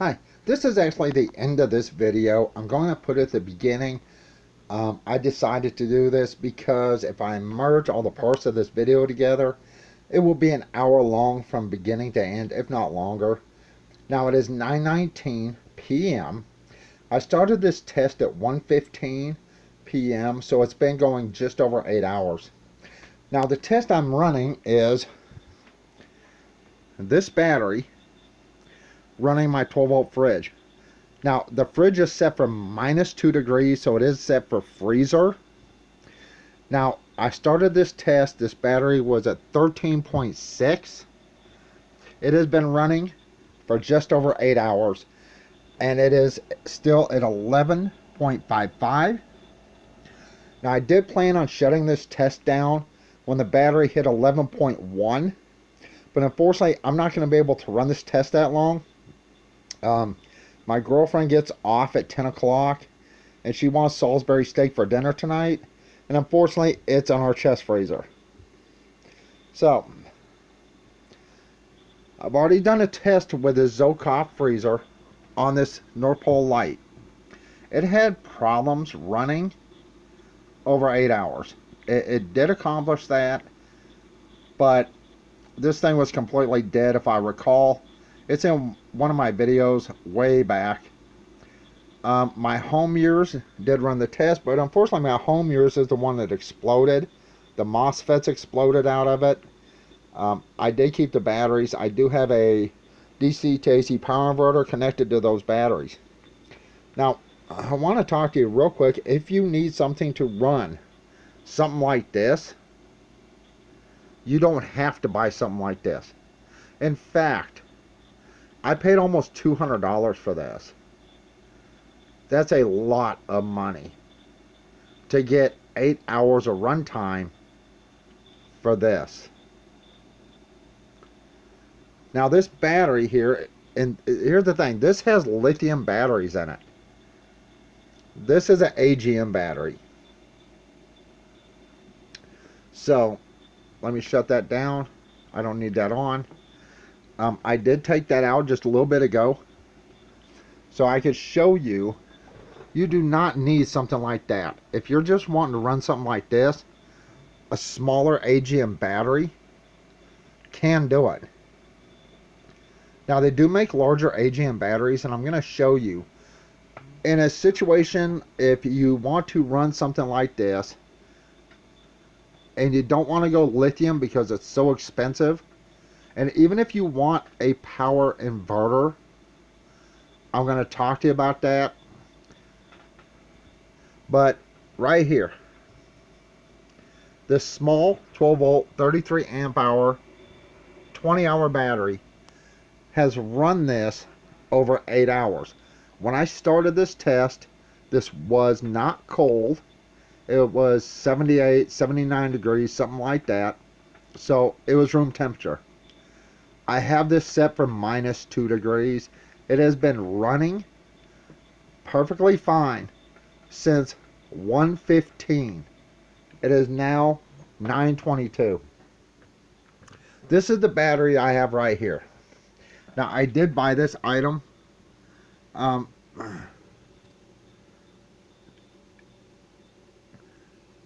Hi, this is actually the end of this video. I'm going to put it at the beginning. I decided to do this because if I merge all the parts of this video together, it will be an hour long from beginning to end, if not longer. Now it is 9:19 p.m. I started this test at 1:15 p.m., so it's been going just over 8 hours. Now the test I'm running is this battery running my 12-volt fridge. Now, the fridge is set for -2 degrees, so it is set for freezer. Now, I started this test. This battery was at 13.6. It has been running for just over 8 hours, and it is still at 11.55. Now, I did plan on shutting this test down when the battery hit 11.1, but unfortunately, I'm not going to be able to run this test that long. My girlfriend gets off at 10 o'clock and she wants Salisbury steak for dinner tonight, and unfortunately it's on our chest freezer. So I've already done a test with the Zokoff freezer on this North Pole light. It had problems running over 8 hours. It did accomplish that, but this thing was completely dead. If I recall, it's in one of my videos way back. My home years did run the test, but unfortunately my home years is the one that exploded. The MOSFETs exploded out of it. I did keep the batteries. I do have a DC to AC power inverter connected to those batteries. Now, I want to talk to you real quick. If you need something to run something like this, you don't have to buy something like this. In fact, I paid almost $200 for this. That's a lot of money to get 8 hours of runtime for this. Now this battery here, and here's the thing, this has lithium batteries in it. This is an AGM battery. So let me shut that down. I don't need that on. I did take that out just a little bit ago so I could show you. You do not need something like that. If you're just wanting to run something like this, a smaller AGM battery can do it. Now they do make larger AGM batteries, and I'm going to show you. In a situation, if you want to run something like this, and you don't want to go lithium because it's so expensive, and even if you want a power inverter, I'm going to talk to you about that. But right here, this small 12 volt 33 amp hour 20-hour battery has run this over 8 hours. When I started this test, this was not cold. It was 78, 79 degrees, something like that. So it was room temperature. I have this set for -2 degrees. It has been running perfectly fine since 1:15. It is now 9:22. This is the battery I have right here. Now I did buy this item.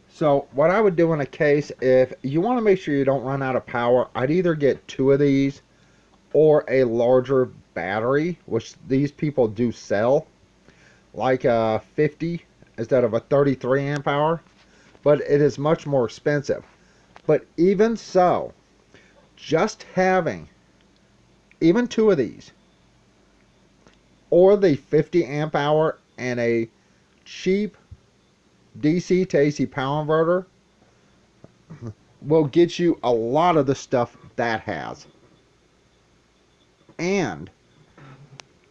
So what I would do in a case, if you want to make sure you don't run out of power, I'd either get 2 of these or a larger battery, which these people do sell, like a 50 instead of a 33 amp hour, but it is much more expensive. But even so, just having even 2 of these or the 50 amp hour and a cheap DC to AC power inverter will get you a lot of the stuff that has. And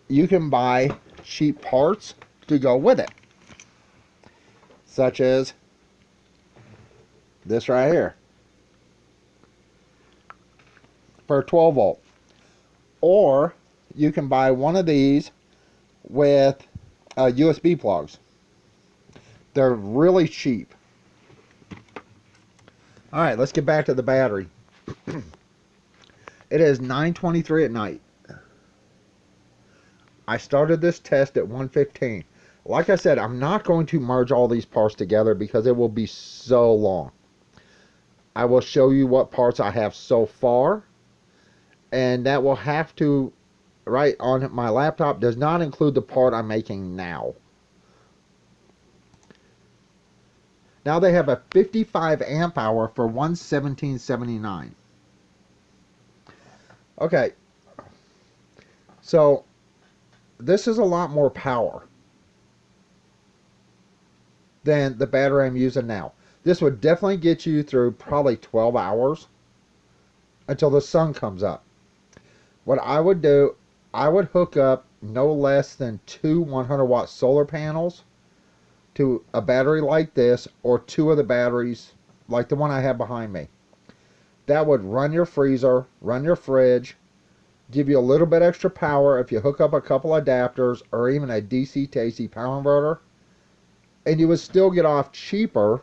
you can buy cheap parts to go with it, such as this right here for 12 volt. Or you can buy one of these with USB plugs. They're really cheap. Alright, let's get back to the battery. It is 9:23 at night. I started this test at 115. Like I said, I'm not going to merge all these parts together because it will be so long. I will show you what parts I have so far, and that will have to, right on my laptop, does not include the part I'm making now. Now they have a 55 amp hour for 117.79. Okay, so this is a lot more power than the battery I'm using now. This would definitely get you through probably 12 hours until the sun comes up. What I would do, I would hook up no less than 2 100-watt solar panels to a battery like this, or 2 of the batteries like the one I have behind me. That would run your freezer, run your fridge, give you a little bit extra power if you hook up a couple adapters or even a DC to AC power inverter, and you would still get off cheaper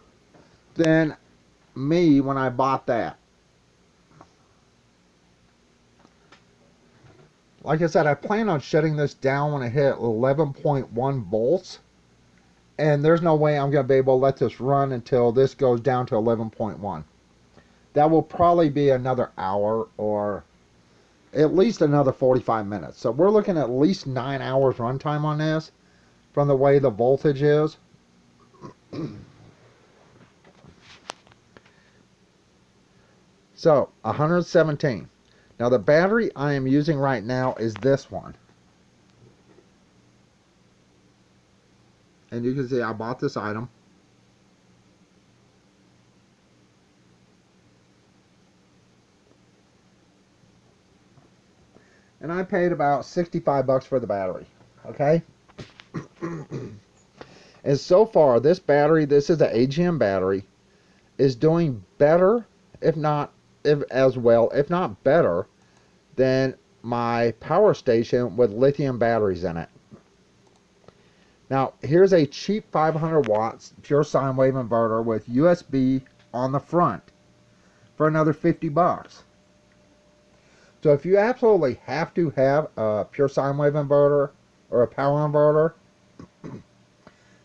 than me when I bought that. Like I said, I plan on shutting this down when I hit 11.1 volts, and there's no way I'm going to be able to let this run until this goes down to 11.1. That will probably be another hour or at least another 45 minutes. So we're looking at least 9 hours runtime on this from the way the voltage is. So 117. Now the battery I am using right now is this one. And you can see I bought this item. And I paid about 65 bucks for the battery. Okay? And so far, this battery, this is an AGM battery, is doing better, if not better, than my power station with lithium batteries in it. Now, here's a cheap 500 watts pure sine wave inverter with USB on the front for another 50 bucks. So if you absolutely have to have a pure sine wave inverter or a power inverter,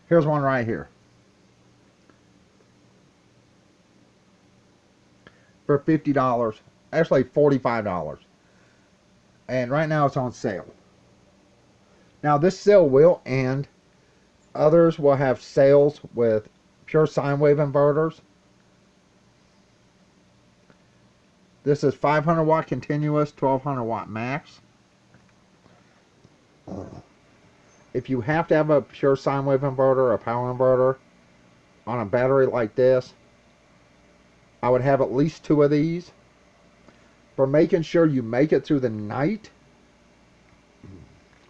here's one right here. For $50, actually $45. And right now it's on sale. Now this sale will end. Others will have sales with pure sine wave inverters. This is 500 watt continuous, 1200 watt max. If you have to have a pure sine wave inverter or a power inverter on a battery like this, I would have at least 2 of these for making sure you make it through the night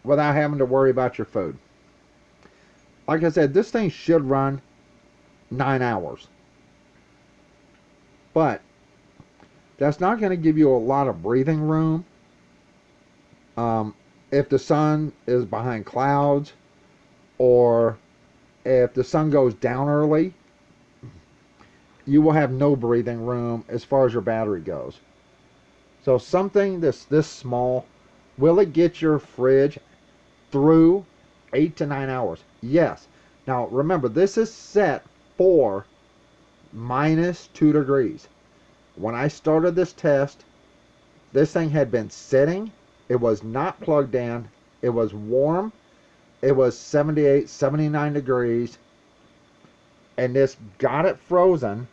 without having to worry about your food. Like I said, this thing should run 9 hours. But that's not going to give you a lot of breathing room. If the sun is behind clouds, or if the sun goes down early, you will have no breathing room as far as your battery goes. So something this small, will it get your fridge through 8 to 9 hours? Yes. Now remember, this is set for -2 degrees. When I started this test, this thing had been sitting. It was not plugged in. It was warm. It was 78, 79 degrees. And this got it frozen.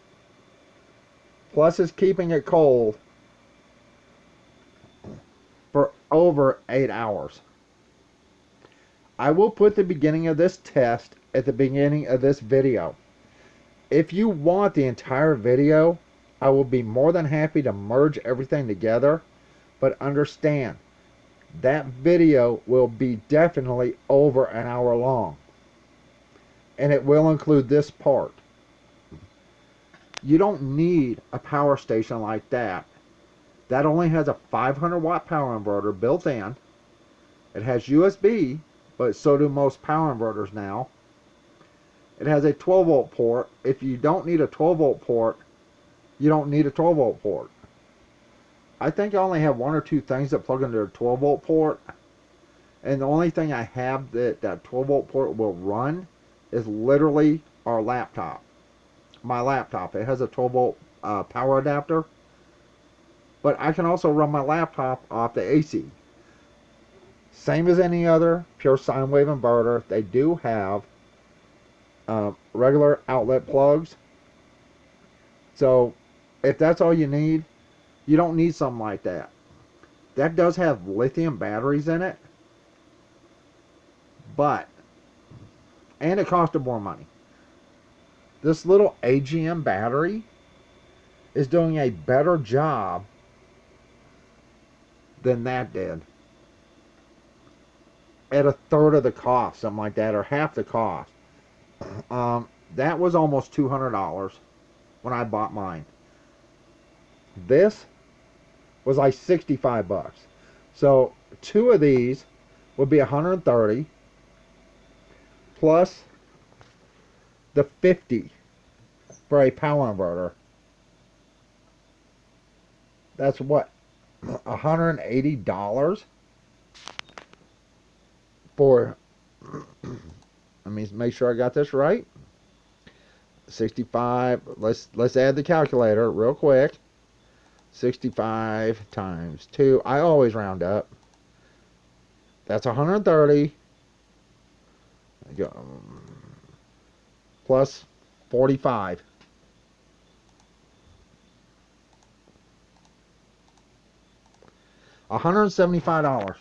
Plus it's keeping it cold for over 8 hours. I will put the beginning of this test at the beginning of this video. If you want the entire video, I will be more than happy to merge everything together, but understand that video will be definitely over an hour long, and it will include this part. You don't need a power station like that. That only has a 500 watt power inverter built in. It has USB, but so do most power inverters now. It has a 12 volt port. If you don't need a 12 volt port, you don't need a 12 volt port. I think I only have 1 or 2 things that plug into a 12 volt port. And the only thing I have that 12 volt port will run is literally our laptop. My laptop. It has a 12 volt power adapter. But I can also run my laptop off the AC. Same as any other pure sine wave inverter. They do have regular outlet plugs. So if that's all you need, you don't need something like that. That does have lithium batteries in it, and it costed more money. This little AGM battery is doing a better job than that did. At a third of the cost, something like that, or half the cost. That was almost $200 when I bought mine. This was like 65 bucks. So 2 of these would be 130 plus the 50 for a power inverter. That's what, $180 for, let me make sure I got this right. 65, let's add the calculator real quick. 65 times 2, I always round up. That's 130 plus 45. $175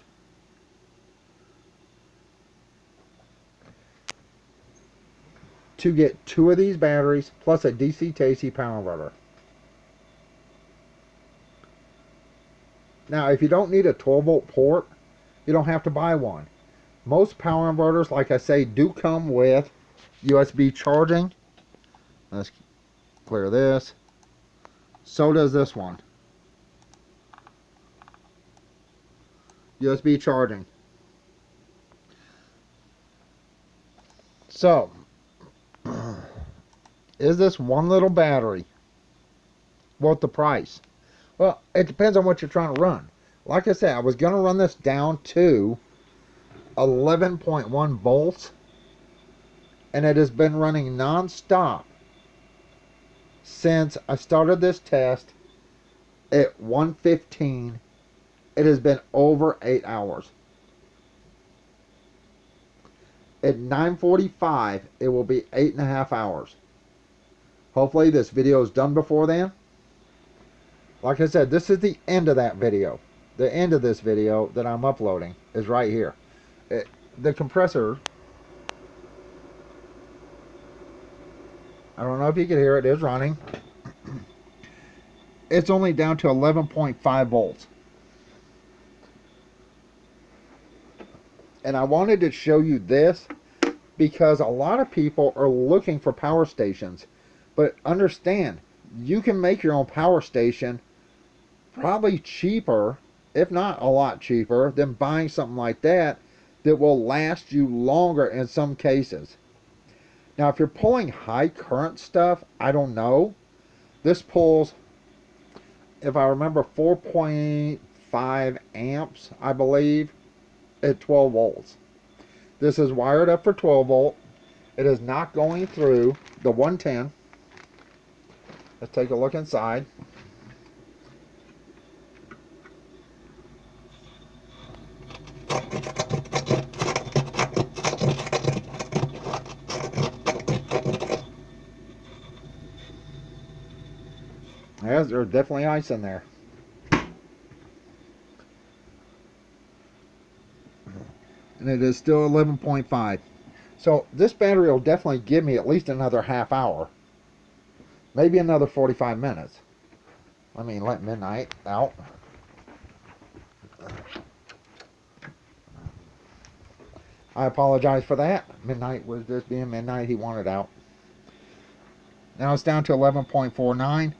to get 2 of these batteries plus a DC to AC power inverter. Now, if you don't need a 12 volt port, you don't have to buy one. Most power inverters, like I say, do come with USB charging. Let's clear this. So does this one. USB charging. So, is this one little battery worth the price? Well, it depends on what you're trying to run. Like I said, I was going to run this down to 11.1 volts, and it has been running non-stop since I started this test at 1:15. It has been over 8 hours. At 9:45, it will be 8.5 hours. Hopefully this video is done before then. Like I said, this is the end of that video. The end of this video that I'm uploading is right here. The compressor, I don't know if you can hear it, is running. It's only down to 11.5 volts. And I wanted to show you this because a lot of people are looking for power stations. But understand, you can make your own power station probably cheaper, if not a lot cheaper, than buying something like that that will last you longer in some cases. Now, if you're pulling high current stuff, I don't know. This pulls, if I remember, 4.5 amps, I believe, at 12 volts. This is wired up for 12 volt. It is not going through the 110. Let's take a look inside. Yes, there's definitely ice in there. And it is still 11.5. So this battery will definitely give me at least another half hour. Maybe another 45 minutes. Let me let Midnight out. I apologize for that. Midnight was just being Midnight. He wanted out. Now it's down to 11.49.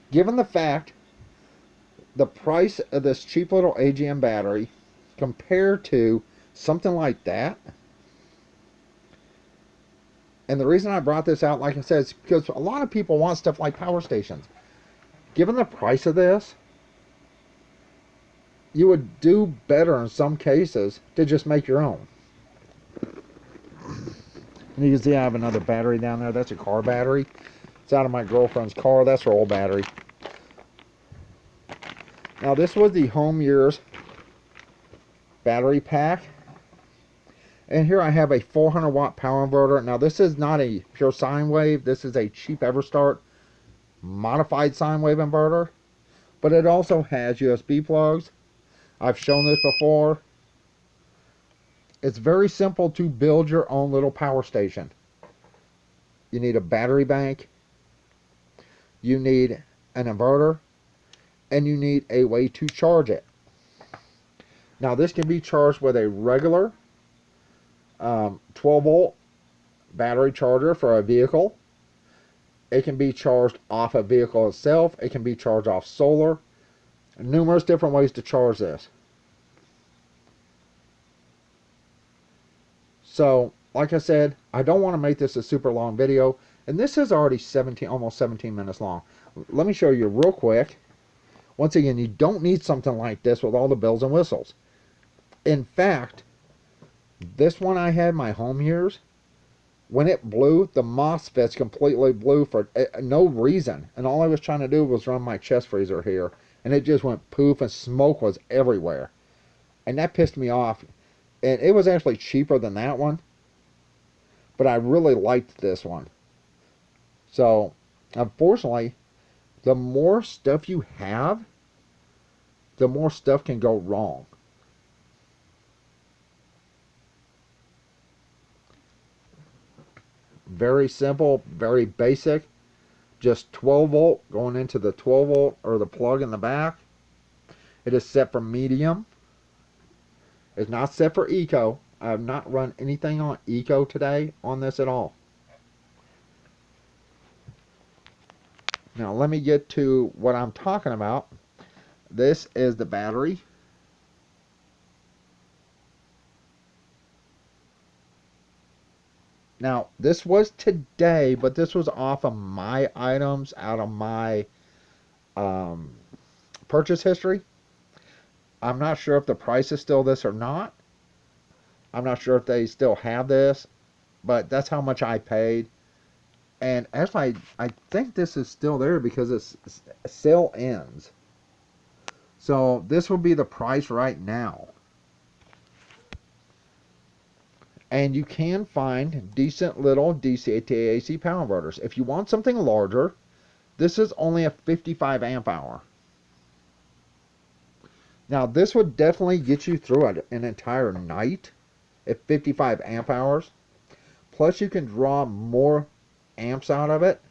Given the fact, the price of this cheap little AGM battery compared to something like that, and the reason I brought this out, like I said, is because a lot of people want stuff like power stations. Given the price of this, you would do better in some cases to just make your own. And you can see I have another battery down there. That's a car battery. It's out of my girlfriend's car. That's her old battery. Now this was the home years battery pack. And here I have a 400 watt power inverter. Now this is not a pure sine wave. This is a cheap Everstart modified sine wave inverter. But it also has USB plugs. I've shown this before. It's very simple to build your own little power station. You need a battery bank. You need an inverter. And you need a way to charge it. Now this can be charged with a regular 12 volt battery charger for a vehicle. It can be charged off a vehicle itself. It can be charged off solar. Numerous different ways to charge this. So, like I said, I don't want to make this a super long video. And this is already almost 17 minutes long. Let me show you real quick. Once again, you don't need something like this with all the bells and whistles. In fact, this one I had my home years, when it blew, the MOSFETs completely blew for no reason. And all I was trying to do was run my chest freezer here. And it just went poof and smoke was everywhere. And that pissed me off. And it was actually cheaper than that one. But I really liked this one. So, unfortunately, the more stuff you have, the more stuff can go wrong. Very simple, very basic. Just 12 volt going into the 12 volt or the plug in the back. It is set for medium. It's not set for eco. I have not run anything on eco today on this at all. Now let me get to what I'm talking about. This is the battery. Now, this was today, but this was off of my items out of my purchase history. I'm not sure if the price is still this or not. I'm not sure if they still have this, but that's how much I paid. And actually, I think this is still there because it's sale ends. So this will be the price right now. And you can find decent little DC to AC power inverters. If you want something larger, this is only a 55 amp hour. Now this would definitely get you through an entire night at 55 amp hours. Plus you can draw more amps out of it.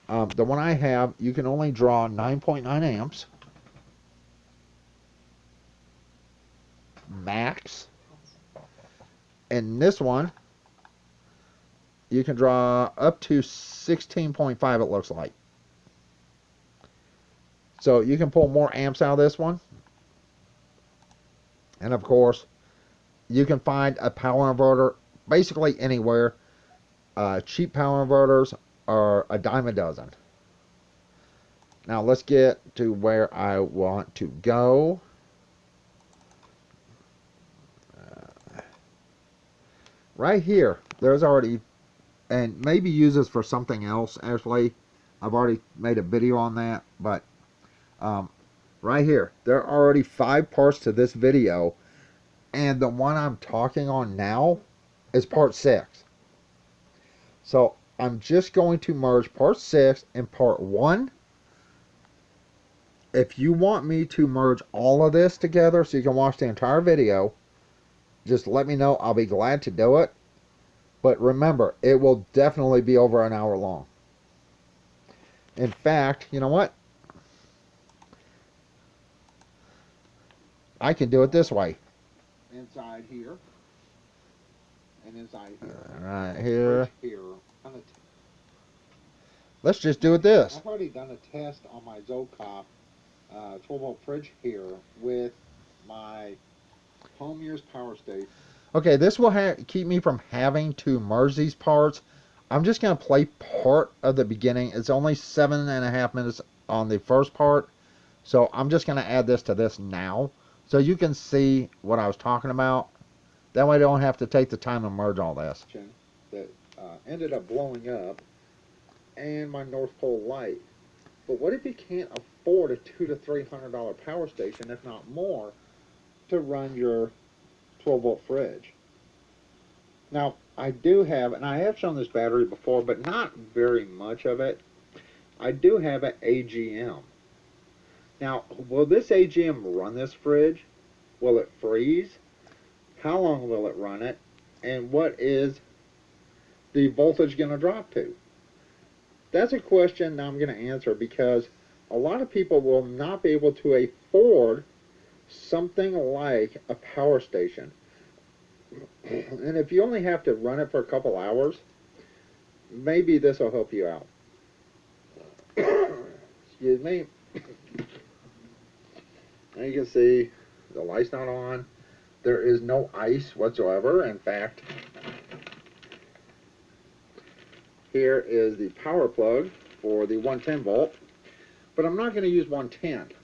The one I have, you can only draw 9.9 amps. Max. And this one, you can draw up to 16.5 it looks like. So you can pull more amps out of this one. And of course, you can find a power inverter basically anywhere. Cheap power inverters are a dime a dozen. Now let's get to where I want to go. Right here, there's already, and maybe use this for something else actually. I've already made a video on that, but right here, there are already 5 parts to this video, and the one I'm talking on now is part 6. So I'm just going to merge part 6 and part 1. If you want me to merge all of this together so you can watch the entire video, just let me know. I'll be glad to do it. But remember, it will definitely be over an hour long. In fact, you know what? I can do it this way. Inside here. And inside here. Right here. Let's just do it this. I've already done a test on my Zocop 12 volt fridge here with my home years power station. Okay, this will keep me from having to merge these parts. I'm just going to play part of the beginning. It's only 7.5 minutes on the first part. So I'm just going to add this to this now. so you can see what I was talking about. That way I don't have to take the time to merge all this. That ended up blowing up, and my North Pole light. But what if you can't afford a $200 to $300 power station, if not more, to run your 12-volt fridge? Now, I do have, and I have shown this battery before, but not very much of it. I do have an AGM. Now, will this AGM run this fridge? Will it freeze? How long will it run it? And what is the voltage going to drop to? That's a question I'm going to answer, because a lot of people will not be able to afford something like a power station. And if you only have to run it for a couple hours, maybe this will help you out. Excuse me. Now you can see the light's not on. There is no ice whatsoever. In fact, here is the power plug for the 110 volt, but I'm not going to use 110.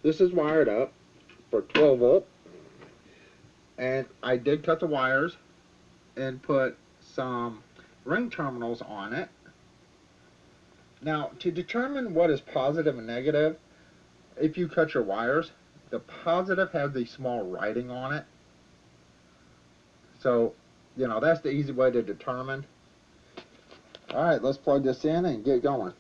This is wired up for 12 volt, and I did cut the wires and put some ring terminals on it. Now, to determine what is positive and negative, if you cut your wires, the positive has the small writing on it. So, you know, that's the easy way to determine. Alright, let's plug this in and get going.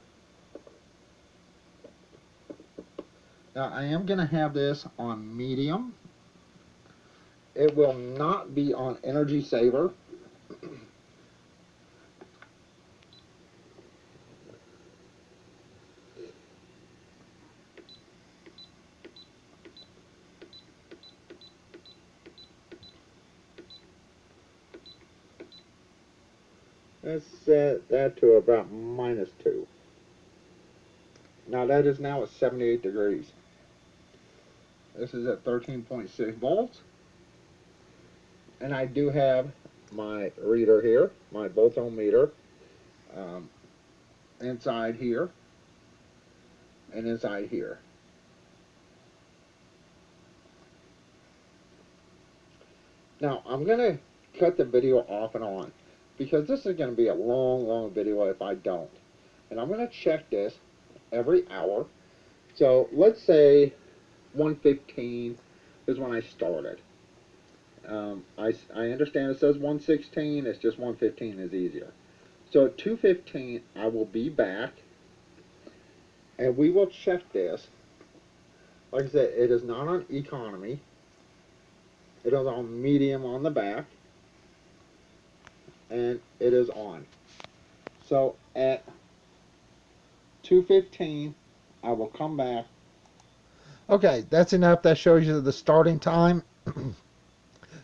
Now, I am going to have this on medium. It will not be on energy saver. Let's set that to about -2. Now that is now at 78 degrees. This is at 13.6 volts. And I do have my reader here, my volt ohm meter, inside here and inside here. Now I'm going to cut the video off and on, because this is going to be a long video if I don't. And I'm going to check this every hour. So let's say 1:15 is when I started. I understand it says 1:16, it's just 1:15 is easier. So at 2:15 I will be back, and we will check this. Like I said, it is not on economy. It is on medium on the back, and it is on. So at 2:15 I will come back. Okay, that's enough. That shows you the starting time.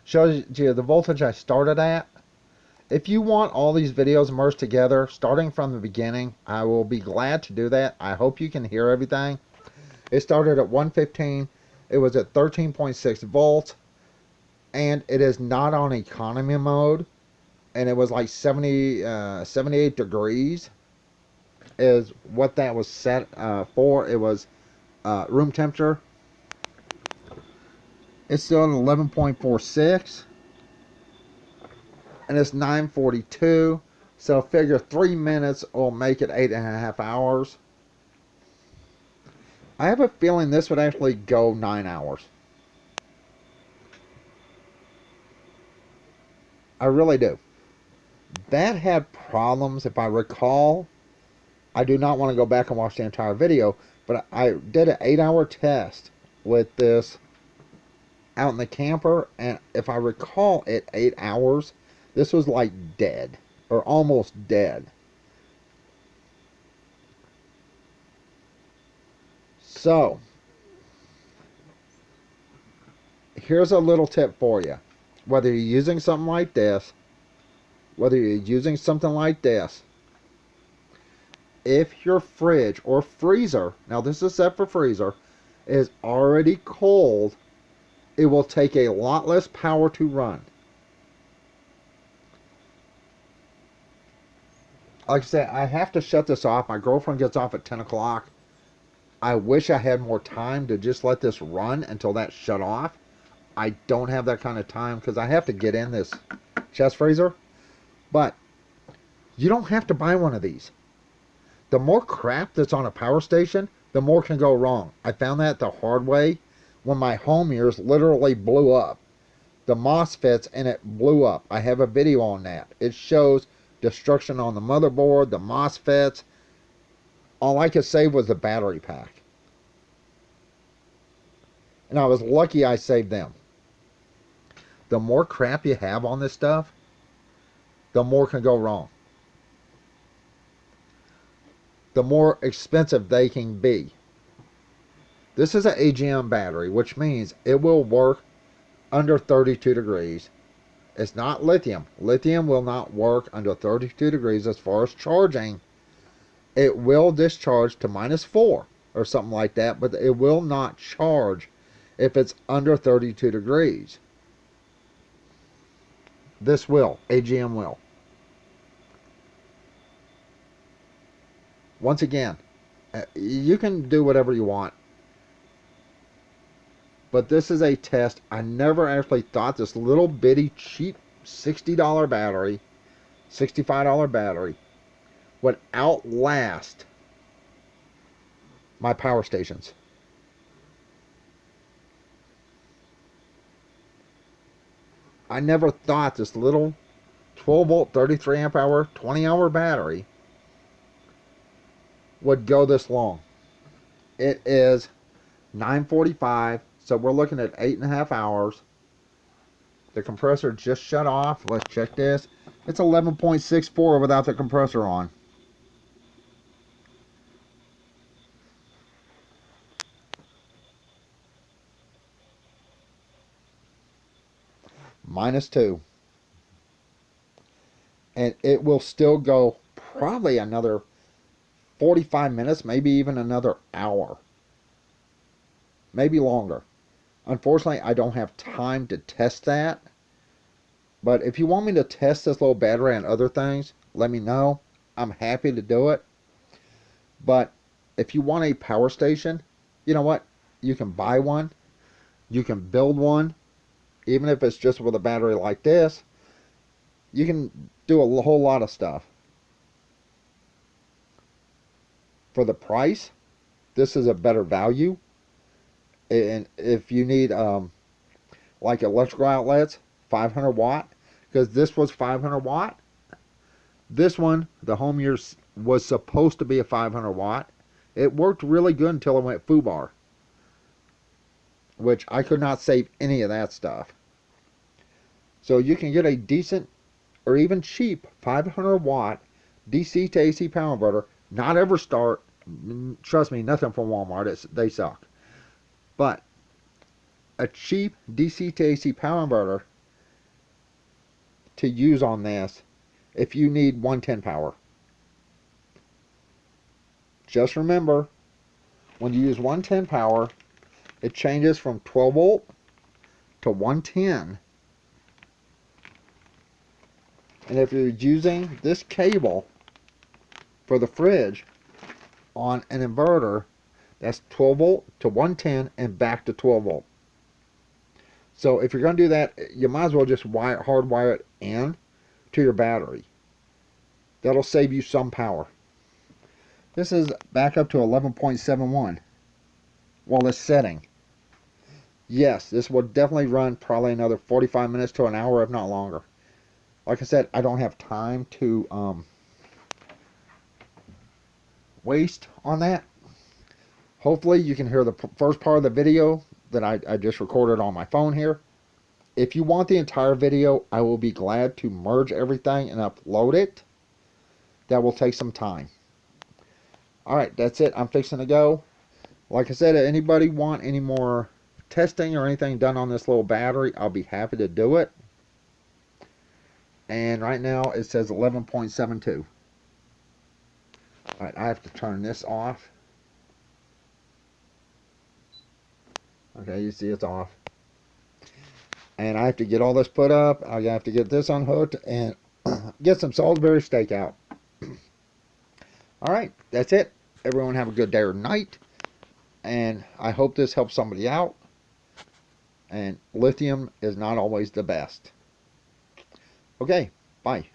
Shows you the voltage I started at. If you want all these videos merged together, starting from the beginning, I will be glad to do that. I hope you can hear everything. It started at 1:15. It was at 13.6 volts. And it is not on economy mode. And it was like 78 degrees is what that was set for. It was room temperature. It's still at 11.46, and it's 9:42. So figure 3 minutes will make it 8.5 hours. I have a feeling this would actually go 9 hours. I really do. That had problems, if I recall. I do not want to go back and watch the entire video, but I did an 8-hour test with this out in the camper, and if I recall, at 8 hours, this was like dead, or almost dead. So, here's a little tip for you. Whether you're using something like this, if your fridge or freezer, now this is set for freezer, is already cold, it will take a lot less power to run. Like I said, I have to shut this off. My girlfriend gets off at 10 o'clock. I wish I had more time to just let this run until that shut off. I don't have that kind of time because I have to get in this chest freezer. But you don't have to buy one of these. The more crap that's on a power station, the more can go wrong. I found that the hard way when my home ears literally blew up. The MOSFETs in it blew up. I have a video on that. It shows destruction on the motherboard, the MOSFETs. All I could save was the battery pack. And I was lucky I saved them. The more crap you have on this stuff, the more can go wrong. The more expensive they can be. This is an AGM battery, which means it will work under 32 degrees. It's not lithium. Lithium will not work under 32 degrees as far as charging. It will discharge to -4 or something like that, but it will not charge if it's under 32 degrees. This will. AGM will. Once again, you can do whatever you want. But this is a test. I never actually thought this little bitty cheap $60 battery, $65 battery, would outlast my power stations. I never thought this little 12 volt, 33 amp hour, 20 hour battery would go this long. It is 9:45, so we're looking at 8.5 hours. The compressor just shut off. Let's check this. It's 11.64 without the compressor on. -2. And it will still go probably another 45 minutes, maybe even another hour. Maybe longer. Unfortunately, I don't have time to test that. But if you want me to test this little battery and other things, let me know. I'm happy to do it. But if you want a power station, you know what? You can buy one. You can build one. Even if it's just with a battery like this, you can do a whole lot of stuff. For the price, this is a better value. And if you need like electrical outlets, 500 watt, because this was 500 watt. This one, the home ears, was supposed to be a 500 watt. It worked really good until it went foobar, which I could not save any of that stuff. So you can get a decent or even cheap 500 watt DC to AC power inverter. Not ever start. Trust me, nothing from Walmart. They suck. But a cheap DC to AC power inverter to use on this if you need 110 power. Just remember, when you use 110 power, it changes from 12 volt to 110. And if you're using this cable for the fridge on an inverter, that's 12 volt to 110 and back to 12 volt. So if you're going to do that, you might as well just hardwire it in to your battery. That'll save you some power. This is back up to 11.71 while it's setting. Yes, this will definitely run probably another 45 minutes to an hour, if not longer. Like I said, I don't have time to waste on that. Hopefully you can hear the first part of the video that I just recorded on my phone here. If you want the entire video, I will be glad to merge everything and upload it. That will take some time. Alright, that's it. I'm fixing to go. Like I said, if anybody want any more testing or anything done on this little battery, I'll be happy to do it. And right now it says 11.72. Alright, I have to turn this off. Okay, you see it's off. And I have to get all this put up. I have to get this unhooked and get some Salisbury steak out. Alright, that's it. Everyone have a good day or night. And I hope this helps somebody out. And lithium is not always the best. Okay, bye.